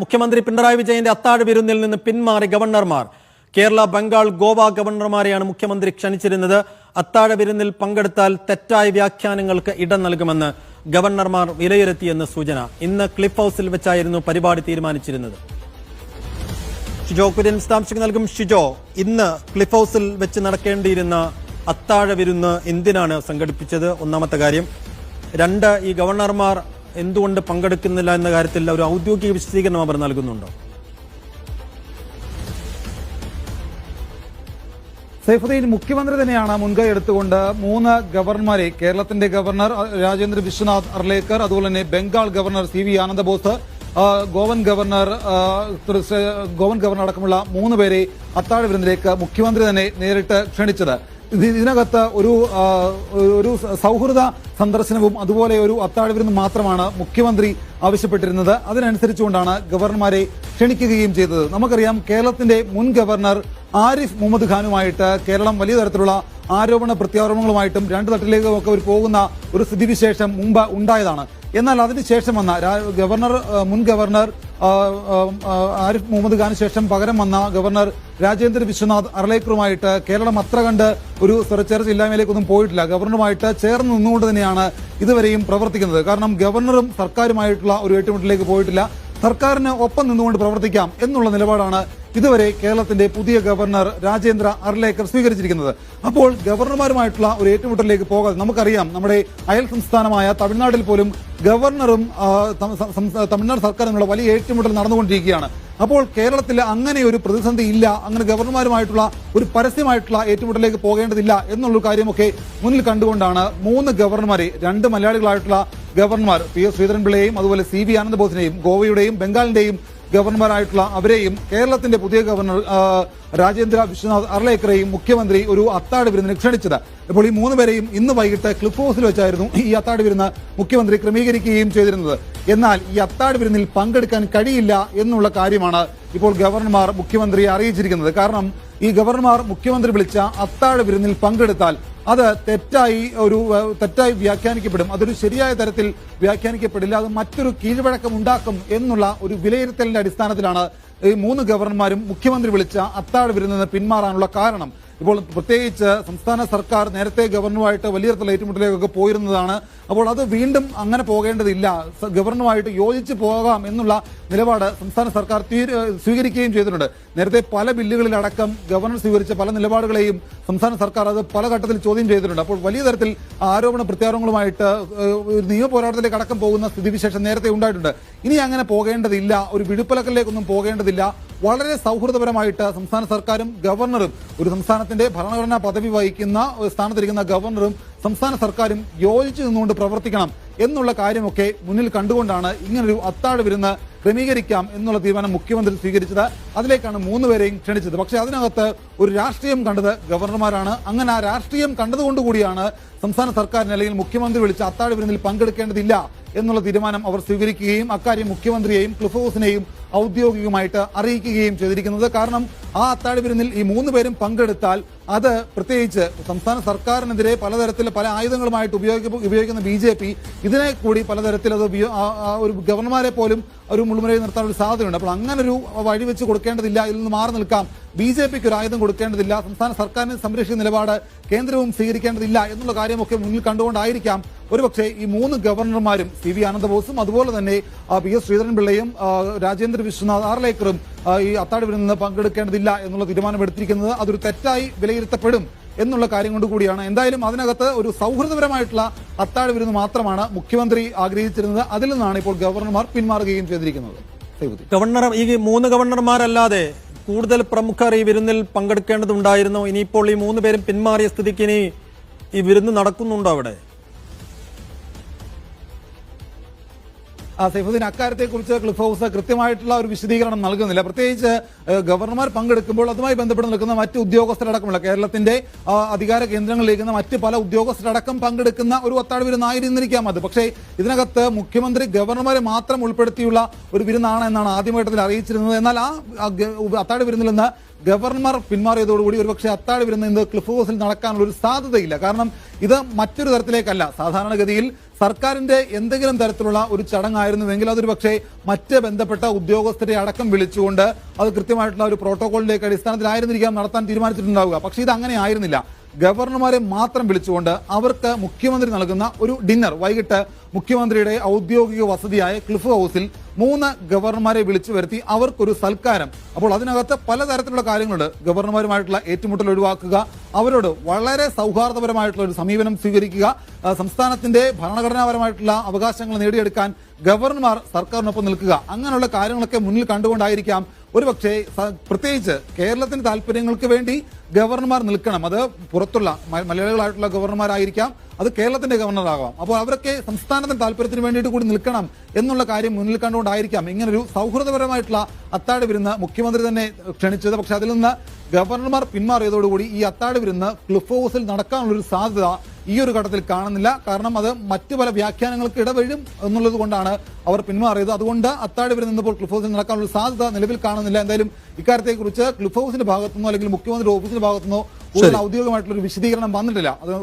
മുഖ്യമന്ത്രി പിണറായി വിജയന്റെ അത്താഴ വിരുന്നിൽ നിന്ന് പിന്മാറി ഗവർണർമാർ. കേരള, ബംഗാൾ, ഗോവ ഗവർണർമാരെയാണ് മുഖ്യമന്ത്രി ക്ഷണിച്ചിരുന്നത്. അത്താഴ വിരുന്നിൽ പങ്കെടുത്താൽ തെറ്റായ വ്യാഖ്യാനങ്ങൾക്ക് ഇടം നൽകുമെന്ന് ഗവർണർമാർ വിലയിരുത്തിയെന്ന് സൂചന. ഇന്ന് ക്ലിഫ് ഹൌസിൽ വെച്ചായിരുന്നു പരിപാടി തീരുമാനിച്ചിരുന്നത്. ഷിജോ കുര്യൻ വിശദാംശങ്ങൾ നൽകും. ഷിജോ, ഇന്ന് ക്ലിഫ് ഹൌസിൽ വെച്ച് നടക്കേണ്ടിയിരുന്ന അത്താഴ വിരുന്ന് എന്തിനാണ് സംഘടിപ്പിച്ചത്? ഒന്നാമത്തെ കാര്യം. രണ്ട്, ഈ ഗവർണർമാർ എന്തുകൊണ്ട് പങ്കെടുക്കുന്നില്ല എന്ന കാര്യത്തിൽ ഒരു ഔദ്യോഗിക വിശദീകരണം അവർ നൽകുന്നുണ്ടോ? സൈഫുദ്ദീൻ, മുഖ്യമന്ത്രി തന്നെയാണ് മുൻകൈ എടുത്തുകൊണ്ട് 3 ഗവർണർമാരെ, കേരളത്തിന്റെ ഗവർണർ രാജേന്ദ്ര വിശ്വനാഥ് അർലേക്കർ, അതുപോലെ തന്നെ Bengal governor CV Ananda Bose, Goan governor അടക്കമുള്ള 3 പേരെ അത്താഴ വിരുന്നിലേക്ക് മുഖ്യമന്ത്രി തന്നെ നേരിട്ട് ക്ഷണിച്ചത്. ഇതിനകത്ത് ഒരു സൗഹൃദ സന്ദർശനവും അതുപോലെ ഒരു അത്താഴ വിരുന്നും മാത്രമാണ് മുഖ്യമന്ത്രി ആവശ്യപ്പെട്ടിരുന്നത്. അതിനനുസരിച്ചുകൊണ്ടാണ് ഗവർണർമാരെ ക്ഷണിക്കുകയും ചെയ്തത്. നമുക്കറിയാം, കേരളത്തിന്റെ മുൻ ഗവർണർ ആരിഫ് മുഹമ്മദ് ഖാനുമായിട്ട് കേരളം വലിയ തരത്തിലുള്ള ആരോപണ പ്രത്യാരോപണങ്ങളുമായിട്ടും 2 തട്ടിലേക്കൊക്കെ പോകുന്ന ഒരു സ്ഥിതിവിശേഷം മുമ്പ് ഉണ്ടായതാണ്. എന്നാൽ അതിനുശേഷം വന്ന മുൻ ഗവർണർ ആരിഫ് മുഹമ്മദ് ഖാന് ശേഷം പകരം വന്ന ഗവർണർ രാജേന്ദ്ര വിശ്വനാഥ് അർലേക്കറുമായിട്ട് കേരളം അത്ര കണ്ട് ഒരു ചെറുചില്ലായ്മയിലേക്കൊന്നും പോയിട്ടില്ല. ഗവർണറുമായിട്ട് ചേർന്ന് നിന്നുകൊണ്ട് തന്നെയാണ് ഇതുവരെയും പ്രവർത്തിക്കുന്നത്. കാരണം ഗവർണറും സർക്കാരുമായിട്ടുള്ള ഒരു ഏറ്റുമുട്ടലിലേക്ക് പോയിട്ടില്ല. സർക്കാരിന് ഒപ്പം നിന്നുകൊണ്ട് പ്രവർത്തിക്കാം എന്നുള്ള നിലപാടാണ് ഇതുവരെ കേരളത്തിന്റെ പുതിയ ഗവർണർ രാജേന്ദ്ര അർലേക്കർ സ്വീകരിച്ചിരിക്കുന്നത്. അപ്പോൾ ഗവർണർമാരുമായിട്ടുള്ള ഒരു ഏറ്റുമുട്ടലിലേക്ക് പോകാതെ, നമുക്കറിയാം, നമ്മുടെ അയൽ സംസ്ഥാനമായ തമിഴ്നാട്ടിൽ പോലും ഗവർണറും തമിഴ്നാട് സർക്കാരുമുള്ള വലിയ ഏറ്റുമുട്ടൽ നടന്നുകൊണ്ടിരിക്കുകയാണ്. അപ്പോൾ കേരളത്തിൽ അങ്ങനെ ഒരു പ്രതിസന്ധി ഇല്ല, അങ്ങനെ ഗവർണർമാരുമായിട്ടുള്ള ഒരു പരസ്യമായിട്ടുള്ള ഏറ്റുമുട്ടലിലേക്ക് പോകേണ്ടതില്ല എന്നുള്ളൊരു കാര്യമൊക്കെ മുന്നിൽ കണ്ടുകൊണ്ടാണ് 3 ഗവർണർമാരെ, 2 മലയാളികളായിട്ടുള്ള ഗവർണർമാർ PS ശ്രീധരൻപിള്ളയെയും അതുപോലെ CV ആനന്ദബോസിനെയും, ഗോവയുടെയും ബംഗാളിന്റെയും ഗവർണർമാരായിട്ടുള്ള അവരെയും കേരളത്തിന്റെ പുതിയ ഗവർണർ രാജേന്ദ്ര വിശ്വനാഥ് അർലേക്കറെയും മുഖ്യമന്ത്രി ഒരു അത്താഴ വിരുന്നിന് ക്ഷണിച്ചത്. ഇപ്പോൾ ഈ 3 പേരെയും ഇന്ന് വൈകിട്ട് ക്ലിഫ് ഹൌസിൽ വെച്ചായിരുന്നു ഈ അത്താഴ വിരുന്ന് മുഖ്യമന്ത്രി ക്രമീകരിക്കുകയും ചെയ്തിരുന്നത്. എന്നാൽ ഈ അത്താഴ വിരുന്നിൽ പങ്കെടുക്കാൻ കഴിയില്ല എന്നുള്ള കാര്യമാണ് ഇപ്പോൾ ഗവർണർമാർ മുഖ്യമന്ത്രിയെ അറിയിച്ചിരിക്കുന്നത്. കാരണം ഈ ഗവർണർമാർ മുഖ്യമന്ത്രി വിളിച്ച അത്താഴ വിരുന്നിൽ പങ്കെടുത്താൽ അത് തെറ്റായി വ്യാഖ്യാനിക്കപ്പെടും. അതൊരു ശരിയായ തരത്തിൽ വ്യാഖ്യാനിക്കപ്പെടില്ല. അത് മറ്റൊരു കീഴ്വഴക്കം ഉണ്ടാക്കും എന്നുള്ള ഒരു വിലയിരുത്തലിന്റെ അടിസ്ഥാനത്തിലാണ് ഈ 3 ഗവർണർമാരും മുഖ്യമന്ത്രി വിളിച്ച അത്താഴ വിരുന്നിൽ നിന്ന് പിന്മാറാനുള്ള കാരണം. ഇപ്പോൾ പ്രത്യേകിച്ച് സംസ്ഥാന സർക്കാർ നേരത്തെ ഗവർണറുമായിട്ട് വലിയ തരത്തിലുള്ള ഏറ്റുമുട്ടലിലേക്കൊക്കെ പോയിരുന്നതാണ്. അപ്പോൾ അത് വീണ്ടും അങ്ങനെ പോകേണ്ടതില്ല, ഗവർണറുമായിട്ട് യോജിച്ച് പോകാം എന്നുള്ള നിലപാട് സംസ്ഥാന സർക്കാർ സ്വീകരിക്കുകയും ചെയ്തിട്ടുണ്ട്. നേരത്തെ പല ബില്ലുകളിലടക്കം ഗവർണർ സ്വീകരിച്ച പല നിലപാടുകളെയും സംസ്ഥാന സർക്കാർ അത് പല ഘട്ടത്തിൽ ചോദ്യം ചെയ്തിട്ടുണ്ട്. അപ്പോൾ വലിയ തരത്തിൽ ആരോപണ പ്രത്യാരോപണങ്ങളുമായിട്ട് നിയമ പോരാട്ടത്തിലേക്ക് അടക്കം പോകുന്ന സ്ഥിതിവിശേഷം നേരത്തെ ഉണ്ടായിട്ടുണ്ട്. ഇനി അങ്ങനെ പോകേണ്ടതില്ല, ഒരു വിടുപ്പലക്കലിലേക്കൊന്നും പോകേണ്ടതില്ല. വളരെ സൗഹൃദപരമായിട്ട് സംസ്ഥാന സർക്കാരും ഗവർണറും, ഒരു സംസ്ഥാനത്തിന്റെ ഭരണഘടനാ പദവി വഹിക്കുന്ന സ്ഥാനത്തിരിക്കുന്ന ഗവർണറും സംസ്ഥാന സർക്കാരും യോജിച്ചു നിന്നുകൊണ്ട് പ്രവർത്തിക്കണം എന്നുള്ള കാര്യമൊക്കെ മുന്നിൽ കണ്ടുകൊണ്ടാണ് ഇങ്ങനൊരു അത്താഴ വിരുന്ന് ക്രമീകരിക്കാം എന്നുള്ള തീരുമാനം മുഖ്യമന്ത്രി സ്വീകരിച്ചത്. അതിലേക്കാണ് 3 പേരെയും ക്ഷണിച്ചത്. പക്ഷേ അതിനകത്ത് ഒരു രാഷ്ട്രീയം കണ്ടത് ഗവർണർമാരാണ്. അങ്ങനെ ആ രാഷ്ട്രീയം കണ്ടതുകൊണ്ടുകൂടിയാണ് സംസ്ഥാന സർക്കാരിന് അല്ലെങ്കിൽ മുഖ്യമന്ത്രി വിളിച്ച അത്താഴ വിരുന്നിൽ പങ്കെടുക്കേണ്ടതില്ല എന്നുള്ള തീരുമാനം അവർ സ്വീകരിക്കുകയും അക്കാര്യം മുഖ്യമന്ത്രിയെയും ക്ലിഫ് ഹൌസിനെയും ഔദ്യോഗികമായിട്ട് അറിയിക്കുകയും ചെയ്തിരിക്കുന്നത്. കാരണം ആ അത്താഴ വിരുന്നിൽ ഈ 3 പേരും പങ്കെടുത്താൽ അത് പ്രത്യേകിച്ച് സംസ്ഥാന സർക്കാരിനെതിരെ പലതരത്തിൽ പല ആയുധങ്ങളുമായിട്ട് ഉപയോഗിക്കുന്ന BJP ഇതിനെ കൂടി പലതരത്തിൽ അത് ഒരു ഗവർണർമാരെ പോലും ഒരു മുൾമുനയിൽ നിർത്താനുള്ള സാധ്യതയുണ്ട്. അപ്പോൾ അങ്ങനൊരു വഴി വെച്ച് കൊടുക്കേണ്ടതില്ല, ഇതിൽ നിന്ന് മാറി നിൽക്കാം, BJPക്ക് ഒരു ആയുധം കൊടുക്കേണ്ടതില്ല, സംസ്ഥാന സർക്കാരിനെ സംരക്ഷിക്കുന്ന നിലപാട് കേന്ദ്രവും സ്വീകരിക്കേണ്ടതില്ല എന്നുള്ള കാര്യമൊക്കെ മുന്നിൽ കണ്ടുകൊണ്ടായിരിക്കാം ഒരുപക്ഷെ ഈ 3 ഗവർണർമാരും CV ആനന്ദബോസും അതുപോലെ തന്നെ PS ശ്രീധരൻപിള്ളയും രാജേന്ദ്ര വിശ്വനാഥ് ആർലേക്കറും ഈ അത്താഴ വിരുന്നിൽ പങ്കെടുക്കേണ്ടതില്ല എന്നുള്ള തീരുമാനമെടുത്തിരിക്കുന്നത്. അതൊരു തെറ്റായി വിലയിരുത്തപ്പെടും എന്നുള്ള കാര്യം കൊണ്ട് കൂടിയാണ്. എന്തായാലും അതിനകത്ത് ഒരു സൗഹൃദപരമായിട്ടുള്ള അത്താഴ വിരുന്ന് മാത്രമാണ് മുഖ്യമന്ത്രി ആഗ്രഹിച്ചിരുന്നത്. അതിൽ നിന്നാണ് ഇപ്പോൾ ഗവർണർമാർ പിന്മാറുകയും ചെയ്തിരിക്കുന്നത്. ഈ 3 ഗവർണർമാരല്ലാതെ കൂടുതൽ പ്രമുഖർ ഈ വിരുന്നിൽ പങ്കെടുക്കേണ്ടതുണ്ടായിരുന്നു. ഇനിയിപ്പോൾ ഈ 3 പേരും പിന്മാറിയ സ്ഥിതിക്ക് ഇനി ഈ വിരുന്ന് നടക്കുന്നുണ്ടോ അവിടെ? സൈഫുദ്ദീൻ, അക്കാര്യത്തെക്കുറിച്ച് ക്ലിഫ് ഹൌസ് കൃത്യമായിട്ടുള്ള ഒരു വിശദീകരണം നൽകുന്നില്ല. പ്രത്യേകിച്ച് ഗവർണർമാർ പങ്കെടുക്കുമ്പോൾ അതുമായി ബന്ധപ്പെട്ട് നിൽക്കുന്ന മറ്റ് ഉദ്യോഗസ്ഥരടക്കമുള്ള കേരളത്തിന്റെ അധികാര കേന്ദ്രങ്ങളിലേക്കുന്ന മറ്റ് പല ഉദ്യോഗസ്ഥരടക്കം പങ്കെടുക്കുന്ന ഒരു അത്താഴ വിരുന്നായിരുന്നിരിക്കാം അത്. പക്ഷേ ഇതിനകത്ത് മുഖ്യമന്ത്രി ഗവർണർമാരെ മാത്രം ഉൾപ്പെടുത്തിയുള്ള ഒരു വിരുന്നാണ് എന്നാണ് ആദ്യഘട്ടത്തിൽ അറിയിച്ചിരുന്നത്. എന്നാൽ ആ അത്താഴ വിരുന്നിൽ നിന്ന് ഗവർണർ പിന്മാറിയതോടുകൂടി ഒരുപക്ഷെ അത്താഴ വിരുന്ന് ഇന്ന് ക്ലിഫ് ഹൌസിൽ നടക്കാനുള്ള ഒരു സാധ്യതയില്ല. കാരണം ഇത് മറ്റൊരു തരത്തിലേക്കല്ല. സാധാരണഗതിയിൽ സർക്കാരിന്റെ എന്തെങ്കിലും തരത്തിലുള്ള ഒരു ചടങ്ങായിരുന്നുവെങ്കിൽ അതൊരു പക്ഷേ മറ്റ് ബന്ധപ്പെട്ട ഉദ്യോഗസ്ഥരെ അടക്കം വിളിച്ചുകൊണ്ട് അത് കൃത്യമായിട്ടുള്ള ഒരു പ്രോട്ടോകോളിലേക്ക് അടിസ്ഥാനത്തിലായിരുന്നിരിക്കാം നടത്താൻ തീരുമാനിച്ചിട്ടുണ്ടാവുക. പക്ഷേ ഇത് അങ്ങനെ ആയിരുന്നില്ല. ഗവർണർമാരെ മാത്രം വിളിച്ചുകൊണ്ട് അവർക്ക് മുഖ്യമന്ത്രി നൽകുന്ന ഒരു ഡിന്നർ, വൈകിട്ട് മുഖ്യമന്ത്രിയുടെ ഔദ്യോഗിക വസതിയായ ക്ലിഫ് ഹൗസിൽ 3 ഗവർണർമാരെ വിളിച്ചു വരുത്തി അവർക്കൊരു സൽക്കാരം. അപ്പോൾ അതിനകത്ത് പലതരത്തിലുള്ള കാര്യങ്ങളുണ്ട്. ഗവർണർമാരുമായിട്ടുള്ള ഏറ്റുമുട്ടൽ ഒഴിവാക്കുക, അവരോട് വളരെ സൗഹാർദ്ദപരമായിട്ടുള്ള ഒരു സമീപനം സ്വീകരിക്കുക, സംസ്ഥാനത്തിന്റെ ഭരണഘടനാപരമായിട്ടുള്ള അവകാശങ്ങൾ നേടിയെടുക്കാൻ ഗവർണർമാർ സർക്കാരിനൊപ്പം നിൽക്കുക, അങ്ങനെയുള്ള കാര്യങ്ങളൊക്കെ മുന്നിൽ കണ്ടുകൊണ്ടായിരിക്കാം ഒരുപക്ഷെ പ്രത്യേകിച്ച് കേരളത്തിന്റെ താല്പര്യങ്ങൾക്ക് വേണ്ടി ഗവർണർമാർ നിൽക്കണം. അത് പുറത്തുള്ള മലയാളികളായിട്ടുള്ള ഗവർണർമാരായിരിക്കാം, അത് കേരളത്തിന്റെ ഗവർണറാകാം. അപ്പോൾ അവരൊക്കെ സംസ്ഥാനത്തിന്റെ താല്പര്യത്തിന് വേണ്ടിയിട്ട് കൂടി നിൽക്കണം എന്നുള്ള കാര്യം മുന്നിൽ കണ്ടുകൊണ്ടായിരിക്കാം ഇങ്ങനൊരു സൗഹൃദപരമായിട്ടുള്ള അത്താഴ വിരുന്ന് മുഖ്യമന്ത്രി തന്നെ ക്ഷണിച്ചത്. പക്ഷെ അതിൽ നിന്ന് ഗവർണർമാർ പിന്മാറിയതോടുകൂടി ഈ അത്താഴ വിരുന്ന് ക്ലിഫ് ഹൗസിൽ നടക്കാനുള്ളൊരു സാധ്യത ഈ ഒരു ഘട്ടത്തിൽ കാണുന്നില്ല. കാരണം അത് മറ്റു പല വ്യാഖ്യാനങ്ങൾക്ക് ഇടവഴും എന്നുള്ളത് കൊണ്ടാണ് അവർ പിന്മാറിയത്. അതുകൊണ്ട് അത്താഴ വിരുന്ന് ഇന്നിപ്പോൾ ക്ലിഫ് ഹൗസിൽ നടക്കാനുള്ള സാധ്യത നിലവിൽ കാണുന്നില്ല. എന്തായാലും ഇക്കാര്യത്തെക്കുറിച്ച് ക്ലിഫ് ഹൗസിന്റെ ഭാഗത്തുനിന്നോ അല്ലെങ്കിൽ മുഖ്യമന്ത്രി ഓഫീസിന്റെ ഭാഗത്തുനിന്നോ കൂടുതൽ ഔദ്യോഗികമായിട്ടുള്ള ഒരു വിശദീകരണം വന്നിട്ടില്ല. അത്